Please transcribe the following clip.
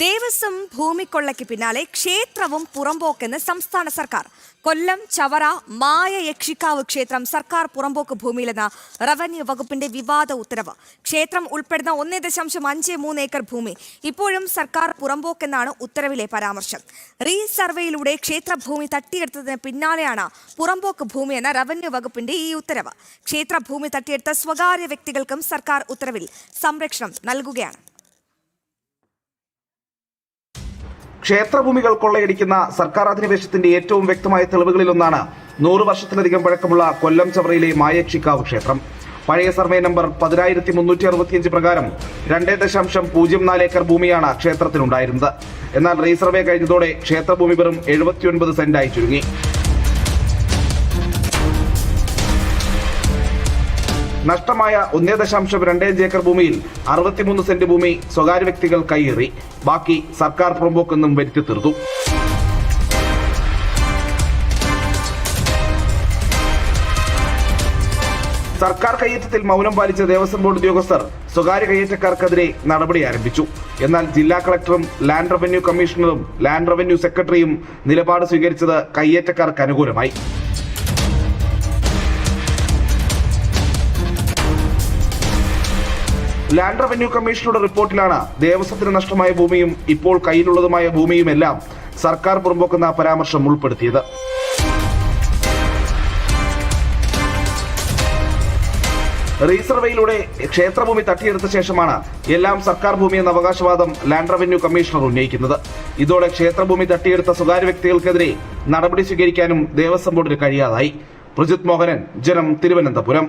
ദേവസ്വം ഭൂമിക്കൊള്ളയ്ക്ക് പിന്നാലെ ക്ഷേത്രവും പുറമ്പോക്കെന്ന് സംസ്ഥാന സർക്കാർ. കൊല്ലം ചവറ മായയക്ഷിക്കാവ് ക്ഷേത്രം സർക്കാർ പുറമ്പോക്ക് ഭൂമിയിലെന്ന റവന്യൂ വകുപ്പിന്റെ വിവാദ ഉത്തരവ്. ക്ഷേത്രം ഉൾപ്പെടുന്ന 1.53 ഏക്കർ ഭൂമി ഇപ്പോഴും സർക്കാർ പുറമ്പോക്കെന്നാണ് ഉത്തരവിലെ പരാമർശം. റീസർവേയിലൂടെ ക്ഷേത്രഭൂമി തട്ടിയെടുത്തതിന് പിന്നാലെയാണ് പുറമ്പോക്ക് ഭൂമിയെന്ന റവന്യൂ വകുപ്പിന്റെ ഈ ഉത്തരവ്. ക്ഷേത്രഭൂമി തട്ടിയെടുത്ത സ്വകാര്യ വ്യക്തികൾക്കും സർക്കാർ ഉത്തരവിൽ സംരക്ഷണം നൽകുകയാണ്. ക്ഷേത്രഭൂമികൾ കൊള്ളയടിക്കുന്ന സർക്കാർ അധിനിവേശത്തിന്റെ ഏറ്റവും വ്യക്തമായ തെളിവുകളിലൊന്നാണ് 100 വർഷത്തിലധികം പഴക്കമുള്ള കൊല്ലം ചവറയിലെ മായയക്ഷിക്കാവ് ക്ഷേത്രം. പഴയ സർവേ നമ്പർ 10365 പ്രകാരം 2.04 ഏക്കർ ഭൂമിയാണ് ക്ഷേത്രത്തിനുണ്ടായിരുന്നത്. എന്നാൽ റീസർവേ കഴിഞ്ഞതോടെ ക്ഷേത്രഭൂമി വെറും 79 സെന്റായി ചുരുങ്ങി. നഷ്ടമായ 1.25 ഏക്കർ ഭൂമിയിൽ 63 സെന്റ് ഭൂമി സ്വകാര്യ വ്യക്തികൾ കൈയേറി. ബാക്കി സർക്കാർ പുറമ്പോക്കെന്നും വരുത്തി തീർത്തു. സർക്കാർ കയ്യേറ്റത്തിൽ മൗനം പാലിച്ച ദേവസ്വം ബോർഡ് ഉദ്യോഗസ്ഥർ സ്വകാര്യ കയ്യേറ്റക്കാർക്കെതിരെ നടപടി ആരംഭിച്ചു. എന്നാൽ ജില്ലാ കളക്ടറും ലാൻഡ് റവന്യൂ കമ്മീഷണറും ലാൻഡ് റവന്യൂ സെക്രട്ടറിയും നിലപാട് സ്വീകരിച്ചത് കയ്യേറ്റക്കാർക്ക് അനുകൂലമായി. ലാൻഡ് റവന്യൂ കമ്മീഷനുടെ റിപ്പോർട്ടിലാണ് ദേവസ്വത്തിന് നഷ്ടമായ ഭൂമിയും ഇപ്പോൾ കയ്യിലുള്ളതുമായ ഭൂമിയുമെല്ലാം സർക്കാർ പുറമ്പോക്കുന്ന പരാമർശം ഉൾപ്പെടുത്തിയത്. റീസർവേയിലൂടെ ക്ഷേത്രഭൂമി തട്ടിയെടുത്ത ശേഷമാണ് എല്ലാം സർക്കാർ ഭൂമിയെന്ന അവകാശവാദം ലാൻഡ് റവന്യൂ കമ്മീഷണർ ഉന്നയിക്കുന്നത്. ഇതോടെ ക്ഷേത്രഭൂമി തട്ടിയെടുത്ത സ്വകാര്യ വ്യക്തികൾക്കെതിരെ നടപടി സ്വീകരിക്കാനും ദേവസ്വം ബോർഡിന് കഴിയാതായി. പ്രജിത് മോഹനൻ, ജനം, തിരുവനന്തപുരം.